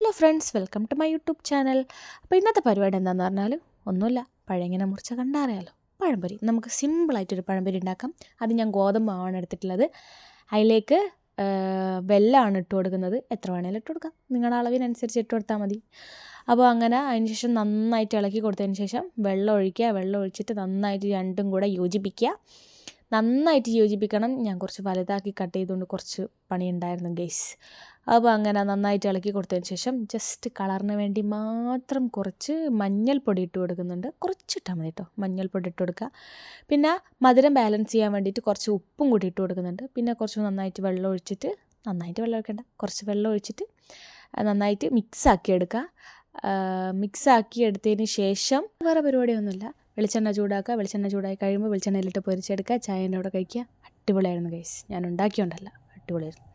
Hello friends, welcome to my YouTube channel. അപ്പോൾ ഇന്നത്തെ പരിപാടി എന്താണെന്ന് പറഞ്ഞാൽ ഒന്നുമില്ല, പഴയങ്ങനെ മുറിച്ച കണ്ടറിയാലോ, പഴംപൊരി. നമുക്ക് സിമ്പിളായിട്ടൊരു പഴംപൊരി ഉണ്ടാക്കാം. അത് ഞാൻ ഗോതമ്പ് മാവാണ് എടുത്തിട്ടുള്ളത്. അതിലേക്ക് വെല്ലമാണ് ഇട്ട് കൊടുക്കുന്നത്. എത്ര വേണേലും ഇട്ട് കൊടുക്കാം, നിങ്ങളുടെ അളവിനനുസരിച്ച് ഇട്ട് കൊടുത്താൽ മതി. അപ്പോൾ അങ്ങനെ അതിന് ശേഷം നന്നായിട്ട് ഇളക്കി കൊടുത്തതിന് ശേഷം വെള്ളം ഒഴിക്കുക. വെള്ളം ഒഴിച്ചിട്ട് നന്നായിട്ട് രണ്ടും കൂടെ യോജിപ്പിക്കുക. നന്നായിട്ട് യോജിപ്പിക്കണം. ഞാൻ കുറച്ച് വലുതാക്കി കട്ട് ചെയ്തുകൊണ്ട് കുറച്ച് പണിയുണ്ടായിരുന്നു ഗൈസ്. അപ്പോൾ അങ്ങനെ നന്നായിട്ട് ഇളക്കി കൊടുത്തതിന് ശേഷം ജസ്റ്റ് കളറിന് വേണ്ടി മാത്രം കുറച്ച് മഞ്ഞൾപ്പൊടി ഇട്ട് കൊടുക്കുന്നുണ്ട്. കുറച്ചിട്ടാൽ മതി കേട്ടോ, മഞ്ഞൾപ്പൊടി ഇട്ട് കൊടുക്കുക. പിന്നെ മധുരം ബാലൻസ് ചെയ്യാൻ വേണ്ടിയിട്ട് കുറച്ച് ഉപ്പും കൂടി ഇട്ട് കൊടുക്കുന്നുണ്ട്. പിന്നെ കുറച്ച് നന്നായിട്ട് വെള്ളം ഒഴിച്ചിട്ട്, നന്നായിട്ട് വെള്ളം ഒഴിക്കേണ്ട, കുറച്ച് വെള്ളം ഒഴിച്ചിട്ട് നന്നായിട്ട് മിക്സാക്കി എടുക്കുക. മിക്സാക്കി എടുത്തതിന് ശേഷം വേറെ പരിപാടിയൊന്നുമില്ല. വെളിച്ചെണ്ണ ചൂടാക്കുക. വെളിച്ചെണ്ണ ചൂടായി കഴിയുമ്പോൾ വെളിച്ചെണ്ണയിലിട്ട് പൊരിച്ചെടുക്കുക. ചായൻ്റെ കൂടെ കഴിക്കുക. അടിപൊളിയായിരുന്നു ഗൈസ്. ഞാൻ ഉണ്ടാക്കിയോണ്ടല്ല, അടിപൊളിയായിരുന്നു.